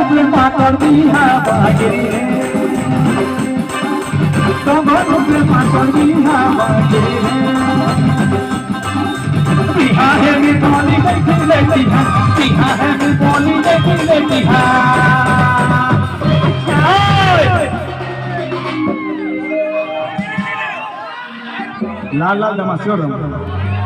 तुम्हें मातर दिया बागे तुम्हें मातर दिया बागे बिहार है मी बोली देखी लेती है बिहार है मी बोली देखी लेती है लाल लाल नमस्कार